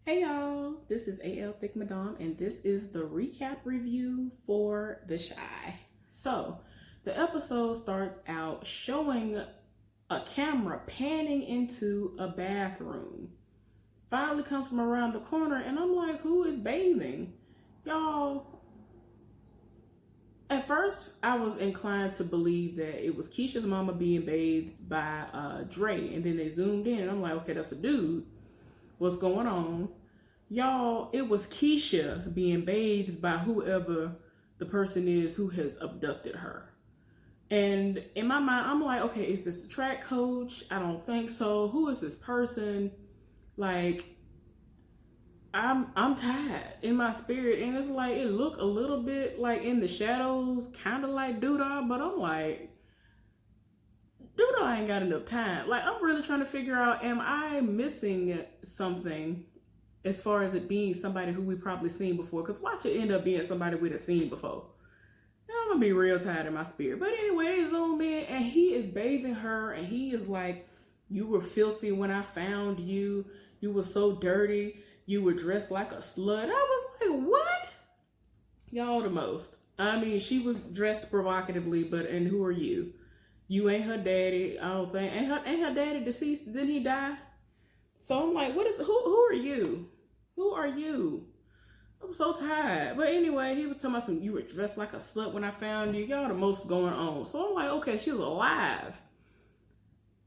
Hey y'all, this is AL Thick Madame, and this is the recap review for The Shy. So, the episode starts out showing a camera panning into a bathroom. Finally comes from around the corner, and I'm like, who is bathing? Y'all, at first I was inclined to believe that it was Keisha's mama being bathed by Dre, and then they zoomed in, and I'm like, okay, that's a dude. What's going on? Y'all, it was Keisha being bathed by whoever the person is who has abducted her. And in my mind, I'm like, okay, is this the track coach? I don't think so. Who is this person? Like, I'm tired in my spirit, and it's like it looked a little bit like in the shadows, kind of like Doodah, but I'm like, Doodah ain't got enough time. Like, I'm really trying to figure out, am I missing something as far as it being somebody who we probably seen before? Because watch it end up being somebody we'd have seen before. Now, I'm gonna be real tired in my spirit. But anyway, they zoom in and he is bathing her, and he is like, you were filthy when I found you. You were so dirty. You were dressed like a slut. I was like, what? Y'all the most. I mean, she was dressed provocatively, but and who are you? You ain't her daddy, I don't think. Ain't her daddy deceased? Didn't he die? So I'm like, who are you? Who are you? I'm so tired. But anyway, he was talking about you were dressed like a slut when I found you. Y'all the most going on. So I'm like, okay, she's alive.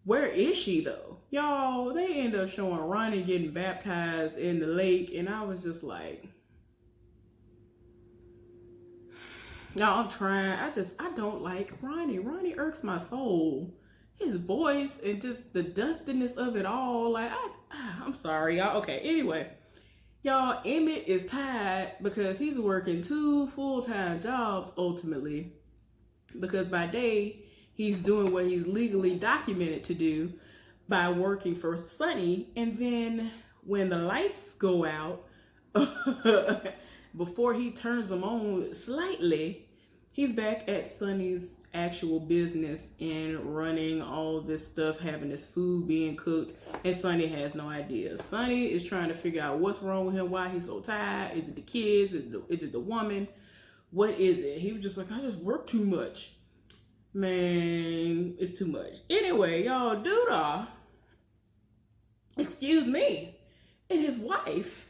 Where is she though? Y'all, they end up showing Ronnie getting baptized in the lake, and I was just like, y'all, I'm trying. I don't like Ronnie. Ronnie irks my soul. His voice and just the dustiness of it all. Like, I'm sorry, y'all. Okay, anyway. Y'all, Emmett is tired because he's working 2 full-time jobs ultimately. Because by day, he's doing what he's legally documented to do by working for Sonny. And then when the lights go out, before he turns them on slightly, he's back at Sonny's actual business and running all this stuff, having this food being cooked, and Sonny has no idea. Sonny is trying to figure out what's wrong with him, why he's so tired. Is it the kids? Is it the woman? What is it? He was just like, I just work too much. Man, it's too much. Anyway, y'all, Doodah, excuse me, and his wife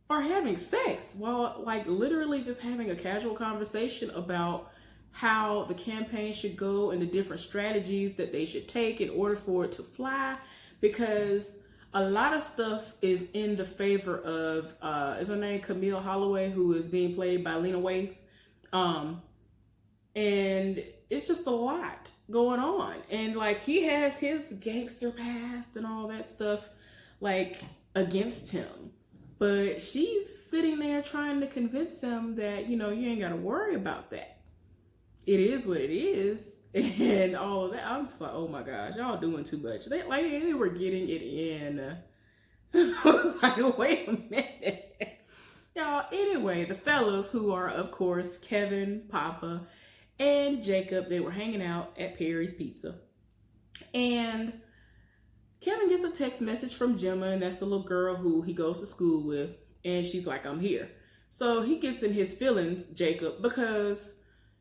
are having sex while like literally just having a casual conversation about how the campaign should go and the different strategies that they should take in order for it to fly, because a lot of stuff is in the favor of is her name Camille Holloway, who is being played by Lena Waithe, and it's just a lot going on, and like he has his gangster past and all that stuff like against him. But she's sitting there trying to convince him that, you ain't got to worry about that. It is what it is. And all of that. I'm just like, oh my gosh, y'all doing too much. They were getting it in. Like, wait a minute. Y'all, anyway, the fellas who are, of course, Kevin, Papa, and Jacob, they were hanging out at Perry's Pizza. And Kevin gets a text message from Gemma, and that's the little girl who he goes to school with, and she's like, I'm here. So he gets in his feelings, Jacob, because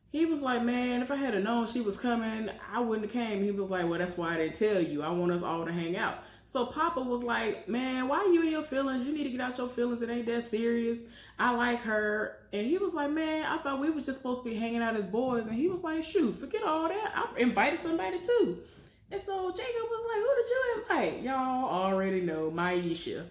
he was like, man, if I had known she was coming, I wouldn't have came. He was like, well, that's why I didn't tell you. I want us all to hang out. So Papa was like, man, why are you in your feelings? You need to get out your feelings. It ain't that serious. I like her. And he was like, man, I thought we were just supposed to be hanging out as boys. And he was like, shoot, forget all that. I invited somebody too. And so Jacob was like, who did you invite? Y'all already know, Maisha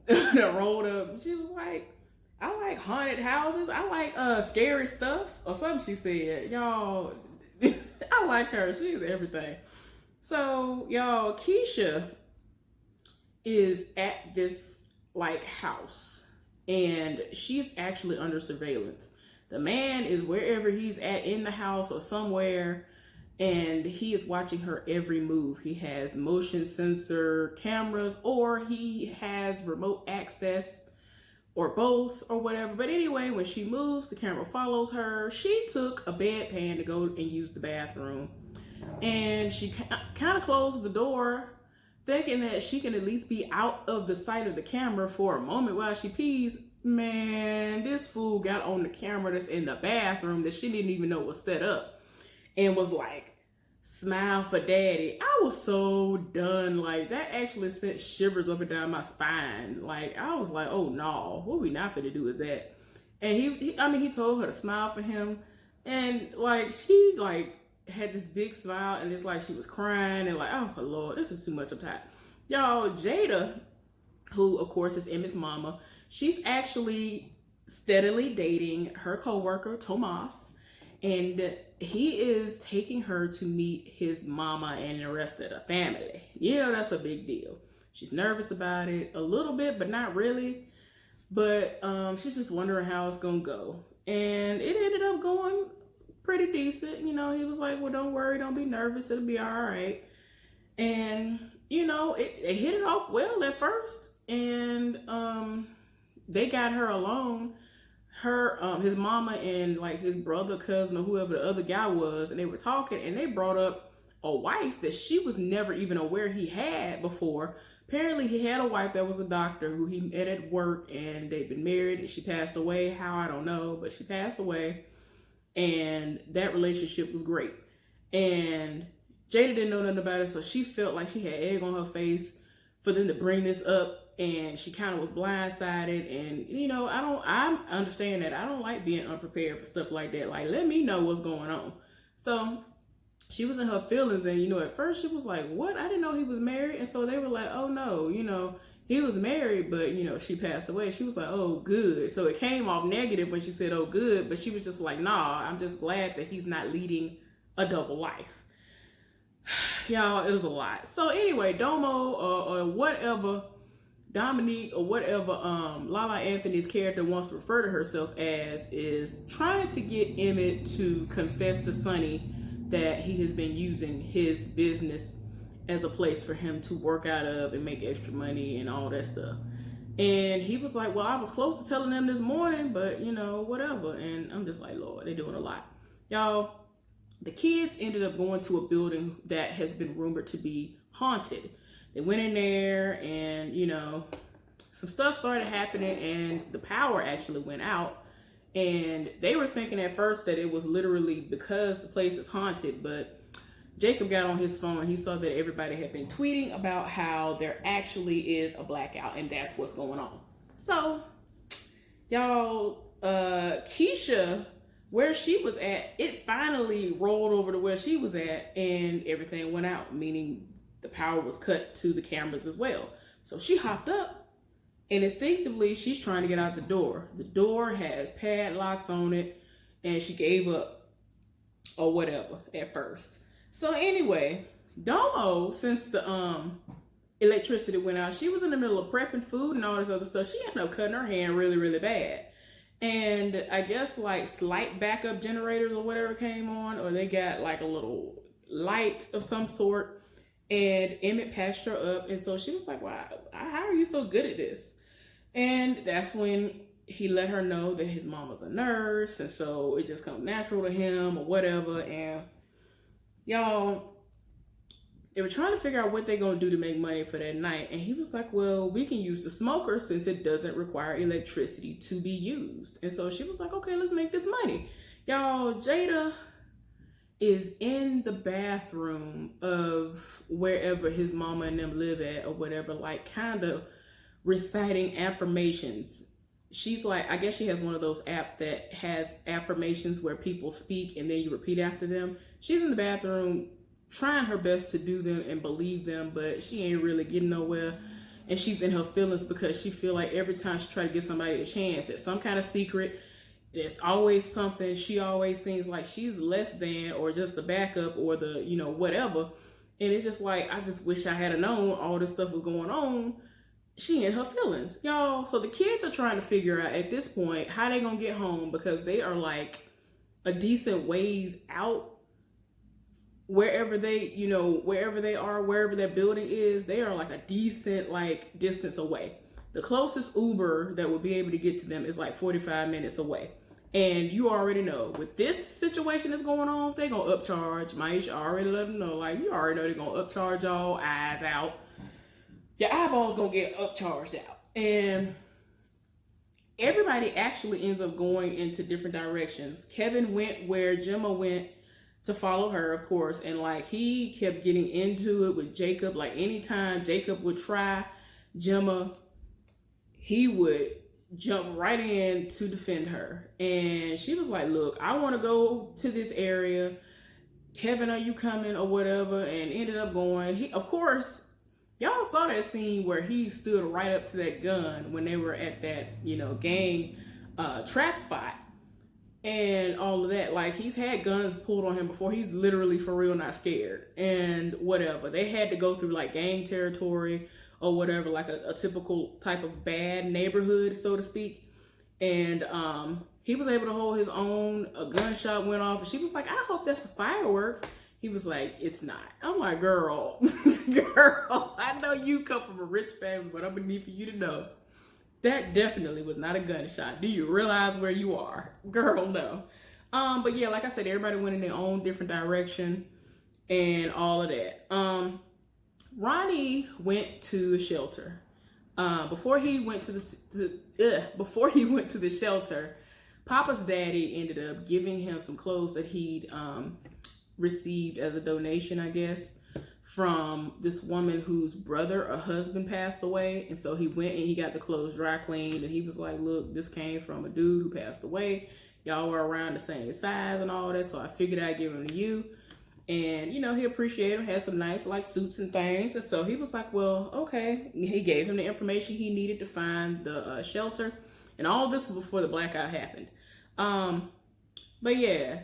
that rolled up. She was like, I like haunted houses. I like scary stuff or something she said. Y'all, I like her. She's everything. So, y'all, Keisha is at this like house, and she's actually under surveillance. The man is wherever he's at in the house or somewhere, and he is watching her every move. He has motion sensor cameras, or he has remote access, or both, or whatever. But anyway, when she moves, the camera follows her. She took a bedpan to go and use the bathroom, and she kind of closed the door thinking that she can at least be out of the sight of the camera for a moment while she pees. Man, this fool got on the camera that's in the bathroom that she didn't even know was set up and was like, smile for daddy. I was so done. Like, that actually sent shivers up and down my spine. Like, I was like, oh no, what we not finna do with that? And he told her to smile for him. And like, she like had this big smile and it's like she was crying and like, oh my Lord, this is too much. I'm tired. Y'all, Jada, who of course is Emmett's mama, she's actually steadily dating her coworker, Tomas. And he is taking her to meet his mama and the rest of the family. You know, that's a big deal. She's nervous about it a little bit, but not really. But she's just wondering how it's gonna go. And it ended up going pretty decent. You know, he was like, well, don't worry, don't be nervous, it'll be all right. And, you know, it hit it off well at first. And they got her alone. His mama and like his brother, cousin, or whoever the other guy was, and they were talking, and they brought up a wife that she was never even aware he had before. Apparently he had a wife that was a doctor who he met at work, and they'd been married, and she passed away. How, I don't know, but she passed away, and that relationship was great. And Jada didn't know nothing about it, so she felt like she had egg on her face for them to bring this up. And she kind of was blindsided. And, you know, I understand that. I don't like being unprepared for stuff like that. Like, let me know what's going on. So she was in her feelings. And, you know, at first she was like, what? I didn't know he was married. And so they were like, oh, no, you know, he was married, but, you know, she passed away. She was like, oh, good. So it came off negative when she said, oh, good. But she was just like, nah, I'm just glad that he's not leading a double life. Y'all, it was a lot. So anyway, Domo or whatever, Dominique or whatever Lala Anthony's character wants to refer to herself as, is trying to get Emmett to confess to Sonny that he has been using his business as a place for him to work out of and make extra money and all that stuff. And he was like, well, I was close to telling them this morning, but you know, whatever. And I'm just like, Lord, they're doing a lot. Y'all, the kids ended up going to a building that has been rumored to be haunted. They went in there and, you know, some stuff started happening and the power actually went out. And they were thinking at first that it was literally because the place is haunted. But Jacob got on his phone and he saw that everybody had been tweeting about how there actually is a blackout and that's what's going on. So, y'all, Keisha, where she was at, it finally rolled over to where she was at and everything went out, meaning the power was cut to the cameras as well. So she hopped up and instinctively she's trying to get out the door. The door has padlocks on it and she gave up or whatever at first. So anyway, Domo, since the electricity went out, she was in the middle of prepping food and all this other stuff. She ended up cutting her hand really, really bad. And I guess like slight backup generators or whatever came on, or they got like a little light of some sort. And Emmett patched her up. And so she was like, wow, how are you so good at this? And that's when he let her know that his mama's a nurse. And so it just comes natural to him or whatever. And y'all, they were trying to figure out what they're going to do to make money for that night. And he was like, well, we can use the smoker since it doesn't require electricity to be used. And so she was like, okay, let's make this money. Y'all, Jada is in the bathroom of wherever his mama and them live at or whatever, like kind of reciting affirmations. She's like, I guess she has one of those apps that has affirmations where people speak and then you repeat after them. She's in the bathroom trying her best to do them and believe them, but she ain't really getting nowhere. And she's in her feelings because she feel like every time she try to give somebody a chance, there's some kind of secret. There's always something. She always seems like she's less than or just the backup or the, you know, whatever. And it's just like, I just wish I had known all this stuff was going on. She in her feelings, y'all. So the kids are trying to figure out at this point how they gonna get home because they are like a decent ways out. Wherever they, you know, wherever they are, wherever that building is, they are like a decent like distance away. The closest Uber that will be able to get to them is like 45 minutes away. And you already know, with this situation that's going on, they're going to upcharge. Maisha already let them know, like, you already know they're going to upcharge y'all, eyes out. your eyeballs gonna get upcharged out. And everybody actually ends up going into different directions. Kevin went where Gemma went to follow her, of course, and like he kept getting into it with Jacob. Like anytime Jacob would try Gemma, he would jump right in to defend her. And she was like, look, I want to go to this area. Kevin, are you coming or whatever? And ended up going. He, of course, y'all saw that scene where he stood right up to that gun when they were at that, you know, gang trap spot and all of that. Like, he's had guns pulled on him before. He's literally for real not scared and whatever. They had to go through like gang territory or whatever, like a typical type of bad neighborhood, so to speak. And he was able to hold his own. A gunshot went off, and she was like, I hope that's the fireworks. He was like, it's not. I'm like, girl, girl, I know you come from a rich family, but I'm gonna need for you to know that definitely was not a gunshot. Do you realize where you are? Girl, no. But yeah, like I said, everybody went in their own different direction and all of that. Ronnie went to the shelter. Before he went to the shelter, Papa's daddy ended up giving him some clothes that he'd received as a donation, I guess, from this woman whose brother or husband passed away. And so he went and he got the clothes dry cleaned, and he was like, look, this came from a dude who passed away. Y'all were around the same size and all that, so I figured I'd give him to you. And, you know, he appreciated him, had some nice, like, suits and things. And so he was like, well, okay. He gave him the information he needed to find the shelter. And all this was before the blackout happened. But, yeah.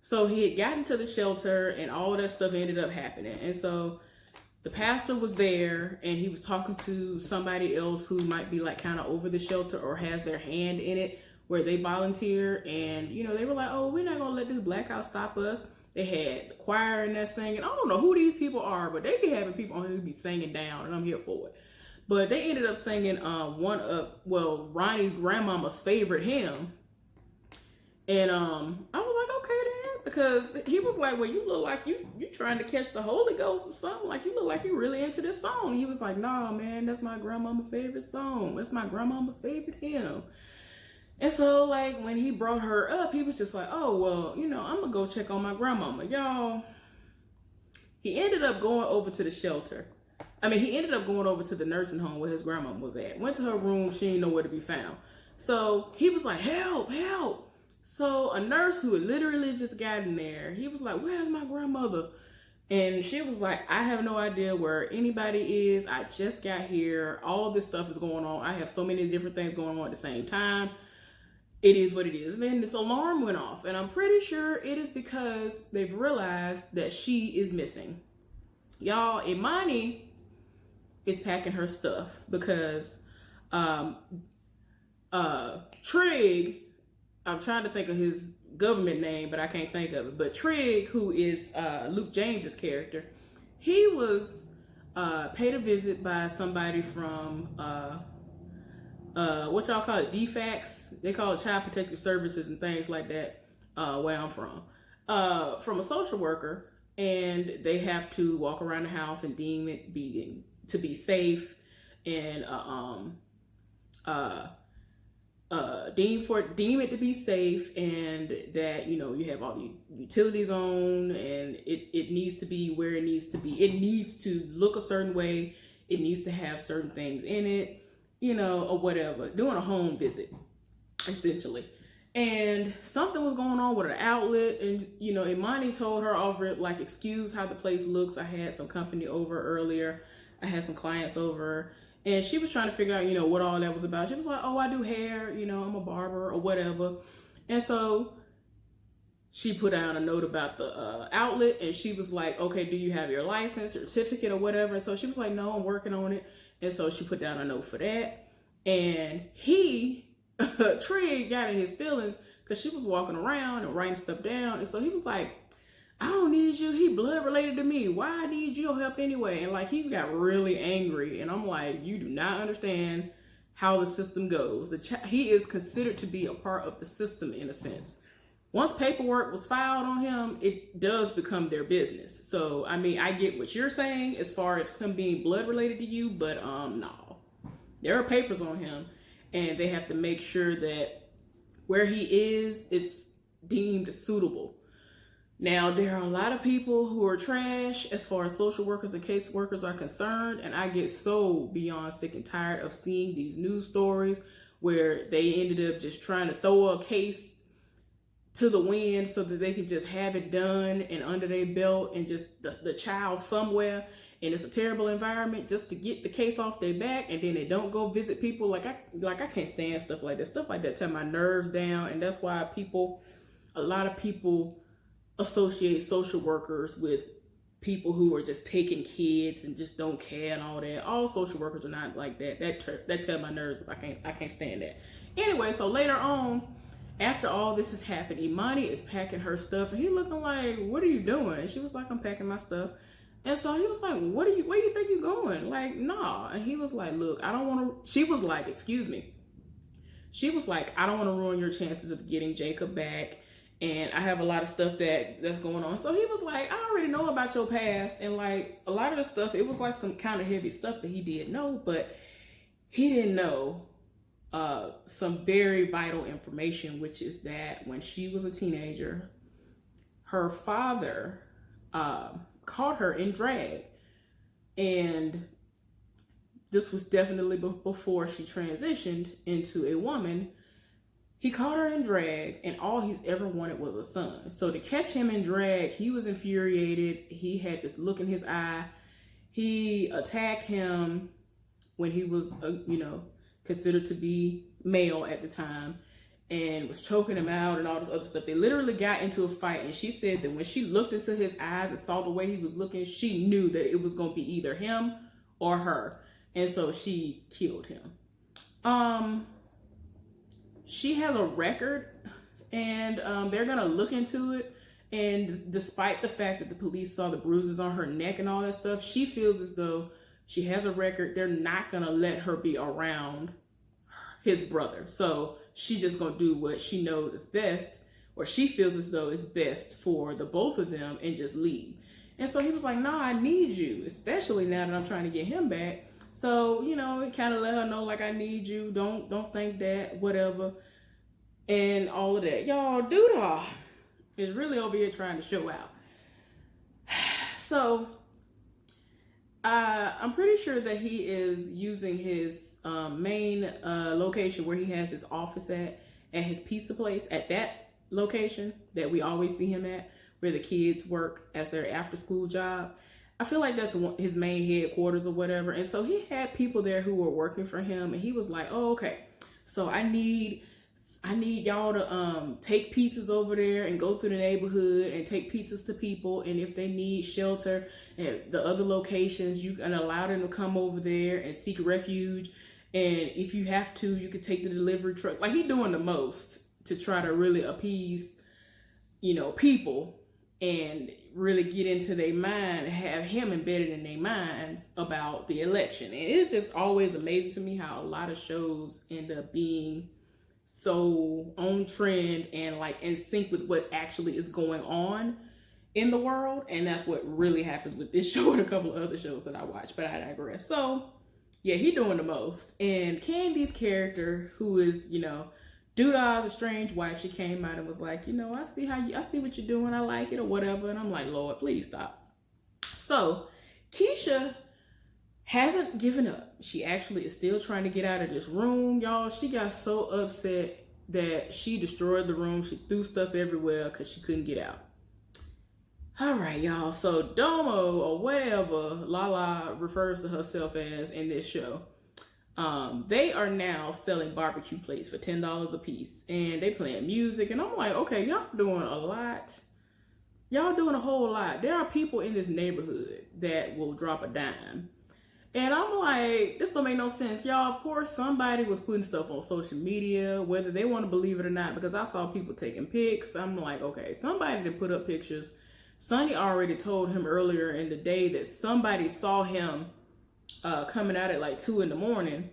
So he had gotten to the shelter, and all of that stuff ended up happening. And so the pastor was there, and he was talking to somebody else who might be, like, kind of over the shelter or has their hand in it, where they volunteer. And, you know, they were like, oh, we're not going to let this blackout stop us. They had the choir and that singing. I don't know who these people are, but they be having people on here who be singing down, and I'm here for it. But they ended up singing one of, well, Ronnie's grandmama's favorite hymn. And I was like, okay then, because he was like, well, you look like you trying to catch the Holy Ghost or something. Like, you look like you really into this song. And he was like, nah, man, that's my grandmama's favorite song. That's my grandmama's favorite hymn. And so, like, when he brought her up, he was just like, oh, well, you know, I'm going to go check on my grandmama. Y'all, he ended up going over to the shelter. I mean, he ended up going over to the nursing home where his grandmama was at. Went to her room. She didn't know where to be found. So he was like, help, help. So a nurse who had literally just gotten there, he was like, where's my grandmother? And she was like, I have no idea where anybody is. I just got here. All this stuff is going on. I have so many different things going on at the same time. It is what it is. And then this alarm went off, and I'm pretty sure it is because they've realized that she is missing. Y'all, Imani is packing her stuff because Trig, I'm trying to think of his government name, but I can't think of it. But Trig, who is Luke James's character, he was paid a visit by somebody from what y'all call it, DFACS. They call it Child Protective Services and things like that, where I'm from a social worker, and they have to walk around the house and deem it to be safe, and deem it to be safe, and that, you know, you have all the utilities on, and it needs to be where it needs to be. It needs to look a certain way. It needs to have certain things in it, you know, or whatever. Doing a home visit, essentially. And something was going on with an outlet, and, you know, Imani told her over it, like, excuse how the place looks. I had some company over earlier. I had some clients over, and she was trying to figure out, you know, what all that was about. She was like, oh, I do hair, you know, I'm a barber or whatever. And so she put down a note about the outlet, and she was like, okay, do you have your license, certificate, or whatever? And so she was like, no, I'm working on it. And so she put down a note for that. And Trig got in his feelings because she was walking around and writing stuff down. And so he was like, I don't need you. He blood related to me. Why I need your help anyway? And like, he got really angry. And I'm like, you do not understand how the system goes. He is considered to be a part of the system in a sense. once paperwork was filed on him, it does become their business. So, I mean, I get what you're saying as far as him being blood related to you, but no. There are papers on him, and they have to make sure that where he is, it's deemed suitable. Now, there are a lot of people who are trash as far as social workers and case workers are concerned, and I get so beyond sick and tired of seeing these news stories where they ended up just trying to throw a case to the wind so that they can just have it done and under their belt and just the child somewhere, and it's a terrible environment just to get the case off their back, and then they don't go visit people. Like I can't stand stuff like that. Stuff like that tear my nerves down, and that's why a lot of people associate social workers with people who are just taking kids and just don't care and all that. All social workers are not like that. That tear my nerves. I can't stand that. Anyway, so later on, after all this has happened, Imani is packing her stuff, and he looking like, "What are you doing?" And she was like, "I'm packing my stuff." And so he was like, where do you think you're going? Like, nah. And he was like, look, I don't want to, she was like, excuse me. She was like, I don't want to ruin your chances of getting Jacob back. And I have a lot of stuff that's going on. So he was like, I already know about your past. And like a lot of the stuff, it was like some kind of heavy stuff that he did know, but he didn't know some very vital information, which is that when she was a teenager, her father caught her in drag, and this was definitely before she transitioned into a woman. He caught her in drag, and all he's ever wanted was a son. So to catch him in drag, he was infuriated. He had this look in his eye. He attacked him when he was considered to be male at the time, and was choking him out and all this other stuff. They literally got into a fight, and she said that when she looked into his eyes and saw the way he was looking, she knew that it was going to be either him or her, and so she killed him. She has a record, and they're going to look into it, and despite the fact that the police saw the bruises on her neck and all that stuff, she feels as though she has a record. They're not going to let her be around his brother. So she just gonna do what she knows is best, or she feels as though it's best for the both of them, and just leave. And so he was like, nah, I need you, especially now that I'm trying to get him back. So, it kind of let her know, like, I need you. Don't think that, whatever. And all of that. Y'all, Doodah is really over here trying to show out. So I'm pretty sure that he is using his main location where he has his office at his pizza place, at that location that we always see him at, where the kids work as their after school job. I feel like that's his main headquarters or whatever. And so he had people there who were working for him, and he was like, oh, okay, so I need y'all to take pizzas over there and go through the neighborhood and take pizzas to people, and if they need shelter at the other locations, you can allow them to come over there and seek refuge. And if you have to, you could take the delivery truck. Like, he doing the most to try to really appease, people, and really get into their mind, have him embedded in their minds about the election. And it's just always amazing to me how a lot of shows end up being so on trend and like in sync with what actually is going on in the world. And that's what really happens with this show and a couple of other shows that I watch, but I digress. So yeah, he doing the most. And Candy's character, who is, Doodah's estranged wife, she came out and was like, I see what you're doing, I like it, or whatever. And I'm like, Lord, please stop. So Keisha hasn't given up. She actually is still trying to get out of this room, y'all. She got so upset that she destroyed the room. She threw stuff everywhere because she couldn't get out. All right, y'all. So Domo, or whatever Lala refers to herself as in this show, they are now selling barbecue plates for $10 a piece, and they playing music. And I'm like, okay, y'all doing a lot. Y'all doing a whole lot. There are people in this neighborhood that will drop a dime. And I'm like, this don't make no sense. Y'all, of course, somebody was putting stuff on social media, whether they want to believe it or not, because I saw people taking pics. I'm like, okay, somebody that put up pictures. Sonny already told him earlier in the day that somebody saw him coming out at like 2 in the morning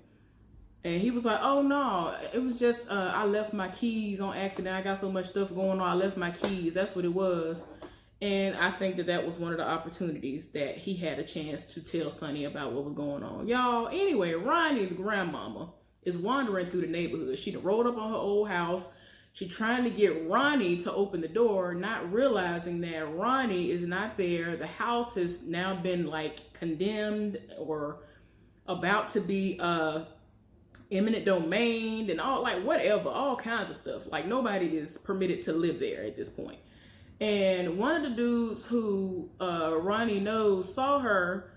And he was like, oh no, it was just, I left my keys on accident. I got so much stuff going on. I left my keys. That's what it was. And I think that that was one of the opportunities that he had a chance to tell Sonny about what was going on. Y'all, anyway, Ronnie's grandmama is wandering through the neighborhood. She rolled up on her old house. She trying to get Ronnie to open the door, not realizing that Ronnie is not there. The house has now been like condemned or about to be eminent domain and all, like whatever, all kinds of stuff. Like nobody is permitted to live there at this point. And one of the dudes who Ronnie knows saw her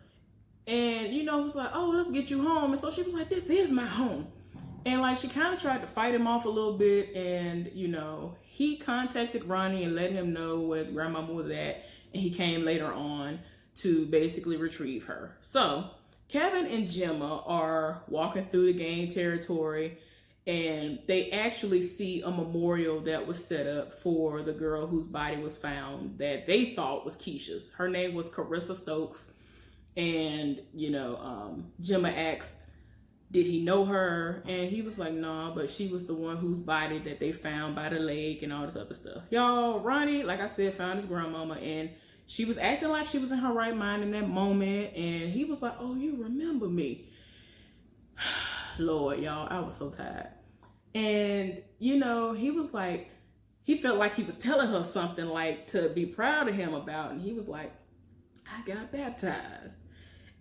and, you know, was like, oh, let's get you home. And so she was like, this is my home. And like she kind of tried to fight him off a little bit. And, you know, he contacted Ronnie and let him know where his grandmama was at. And he came later on to basically retrieve her. So Kevin and Gemma are walking through the gang territory. And they actually see a memorial that was set up for the girl whose body was found that they thought was Keisha's. Her name was Carissa Stokes. And, you know, Gemma asked, did he know her? And he was like, nah, but she was the one whose body that they found by the lake and all this other stuff. Y'all, Ronnie, like I said, found his grandmama and she was acting like she was in her right mind in that moment. And he was like, oh, you remember me. Lord, y'all, I was so tired. And, you know, he was like, he felt like he was telling her something like to be proud of him about. And he was like, I got baptized.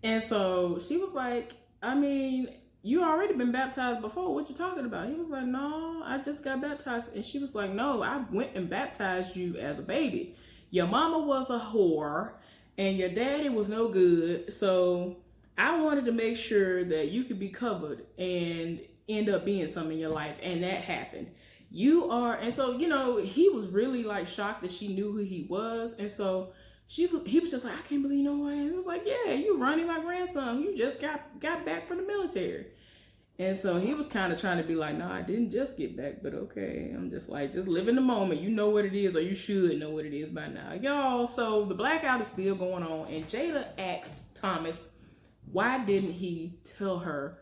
And so she was like, I mean, you already been baptized before. What you talking about? He was like, no, I just got baptized. And she was like, no, I went and baptized you as a baby. Your mama was a whore and your daddy was no good. So I wanted to make sure that you could be covered and end up being something in your life. And that happened. You are. And so, you know, he was really like shocked that she knew who he was. And so he was just like, I can't believe you know who I am. He was like, yeah, you Ronnie, my grandson. You just got back from the military. And so he was kind of trying to be like, no, I didn't just get back, but okay. I'm just like, just live in the moment. You know what it is, or you should know what it is by now. Y'all, so the blackout is still going on. And Jada asked Thomas, why didn't he tell her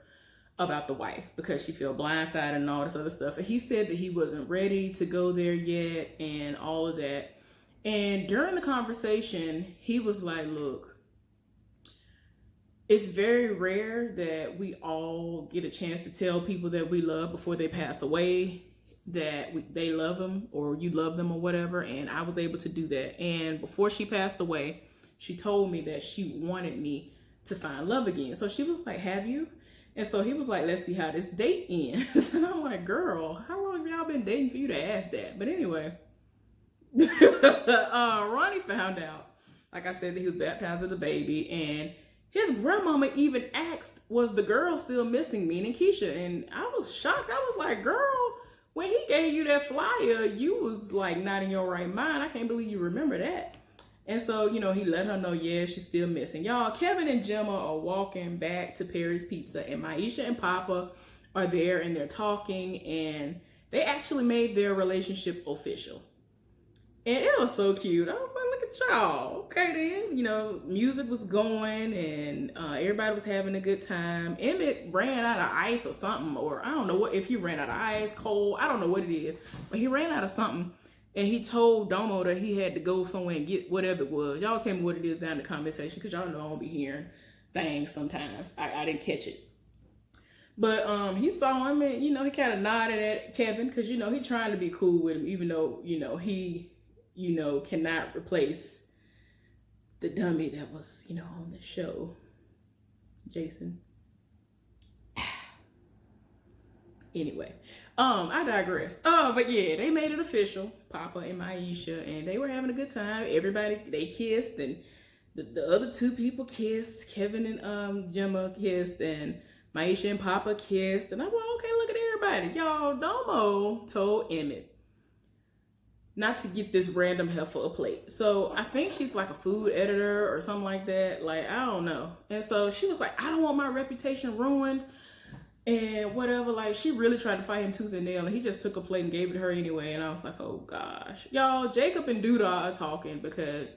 about the wife? Because she felt blindsided and all this other stuff. And he said that he wasn't ready to go there yet and all of that. And during the conversation, he was like, look, it's very rare that we all get a chance to tell people that we love before they pass away that they love them or you love them or whatever. And I was able to do that. And before she passed away, she told me that she wanted me to find love again. So she was like, have you? And so he was like, let's see how this date ends. And I'm like, girl, how long have y'all been dating for you to ask that? But anyway, Ronnie found out, like I said, that he was baptized as a baby. And his grandmama even asked, was the girl still missing, meaning Keisha? And I was shocked. I was like, girl, when he gave you that flyer, you was like not in your right mind. I can't believe you remember that. And so, you know, he let her know, yeah, she's still missing. Y'all, Kevin and Gemma are walking back to Perry's Pizza, and Maisha and Papa are there, and they're talking, and they actually made their relationship official. And it was so cute. I was like, look at y'all. Okay, then, you know, music was going, and everybody was having a good time. Emmett ran out of ice or something, or I don't know what, if he ran out of ice, cold, I don't know what it is, but he ran out of something. And he told Domo that he had to go somewhere and get whatever it was. Y'all tell me what it is down in the comment section, because y'all know I don't be hearing things sometimes. I didn't catch it. But he saw him and, you know, he kind of nodded at Kevin because, you know, he trying to be cool with him, even though, you know, he, you know, cannot replace the dummy that was, you know, on the show. Jason. Anyway, I digress. But yeah, they made it official, Papa and Maisha, and they were having a good time. Everybody, they kissed, and the other two people kissed. Kevin and Gemma kissed, and Maisha and Papa kissed. And I'm like, okay, look at everybody. Y'all, Domo told Emmett not to get this random heifer a plate. So I think she's like a food editor or something like that. Like, I don't know. And so she was like, I don't want my reputation ruined. And whatever, like, she really tried to fight him tooth and nail, and he just took a plate and gave it to her anyway. And I was like, oh gosh. Y'all, Jacob and Duda are talking because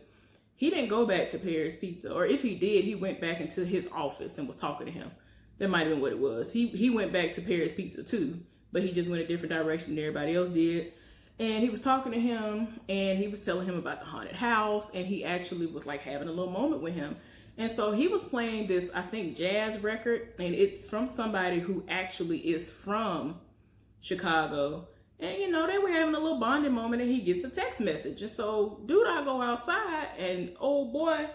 he didn't go back to Perry's Pizza. Or if he did, he went back into his office and was talking to him. That might have been what it was. He went back to Paris Pizza too, but he just went a different direction than everybody else did. And he was talking to him, and he was telling him about the haunted house, and he actually was like having a little moment with him. And so he was playing this, I think, jazz record, and it's from somebody who actually is from Chicago. And you know, they were having a little bonding moment, and he gets a text message. And so dude, I go outside, and old boy,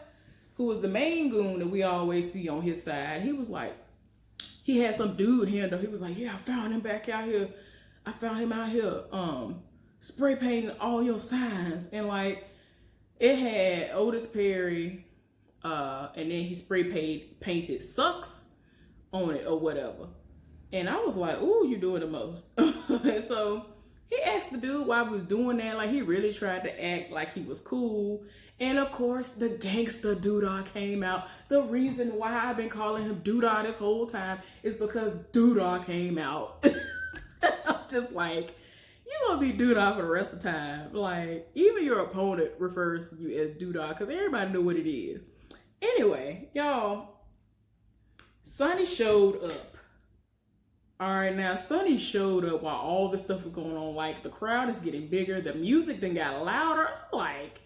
who was the main goon that we always see on his side, he was like, he had some dude hand up. He was like, yeah, I found him back out here. I found him out here spray painting all your signs. And like, it had Otis Perry, and then he spray painted sucks on it or whatever. And I was like, ooh, you're doing the most. And so he asked the dude why he was doing that. Like, he really tried to act like he was cool. And of course, the gangster Doodah came out. The reason why I've been calling him Doodah this whole time is because Doodah came out. I'm just like, you're gonna be Doodah for the rest of the time. Like, even your opponent refers to you as Doodah because everybody knew what it is. Anyway, y'all, Sonny showed up. All right, now Sonny showed up while all this stuff was going on. Like, the crowd is getting bigger, the music then got louder. I'm like,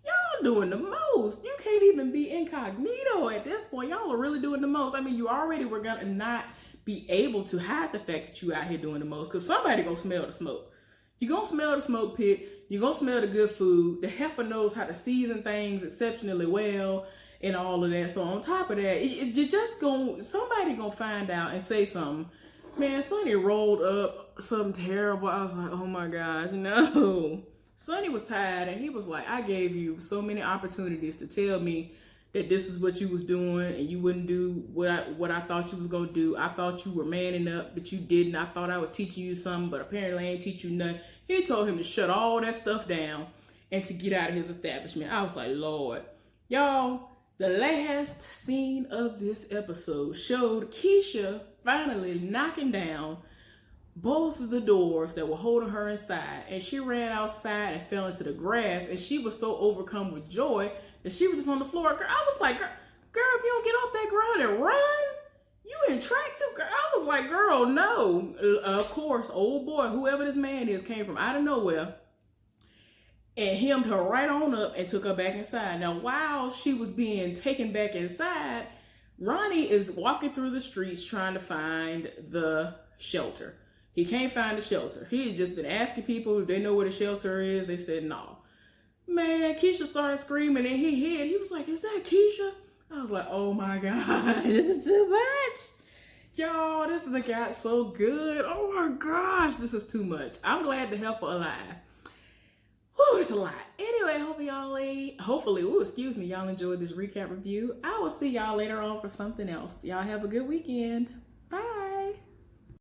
y'all doing the most. You can't even be incognito at this point. Y'all are really doing the most. I mean, you already were gonna not be able to hide the fact that you out here doing the most, because somebody gonna smell the smoke. You're gonna smell the smoke pit. You're gonna smell the good food. The heifer knows how to season things exceptionally well and all of that. So on top of that, you just somebody gonna find out and say something. Man, Sonny rolled up something terrible. I was like, oh my gosh, no. Sonny was tired, and he was like, I gave you so many opportunities to tell me that this is what you was doing, and you wouldn't do what I thought you was gonna do. I thought you were manning up, but you didn't. I thought I was teaching you something, but apparently I ain't teach you nothing. He told him to shut all that stuff down and to get out of his establishment. I was like, Lord. Y'all, the last scene of this episode showed Keisha finally knocking down both of the doors that were holding her inside, and she ran outside and fell into the grass, and she was so overcome with joy that she was just on the floor. Girl, I was like, girl, if you don't get off that ground and run, you in track too, girl. I was like, girl, no. Of course, old boy, whoever this man is, came from out of nowhere and hemmed her right on up and took her back inside. Now, while she was being taken back inside, Ronnie is walking through the streets trying to find the shelter. He can't find the shelter. He had just been asking people if they know where the shelter is. They said no. Man, Keisha started screaming, and he hid. He was like, is that Keisha? I was like, oh my gosh, this is too much. Y'all, this has got so good. Oh my gosh, this is too much. I'm glad the heifer alive. Whew, it's a lot. Anyway, hopefully, y'all enjoyed this recap review. I will see y'all later on for something else. Y'all have a good weekend.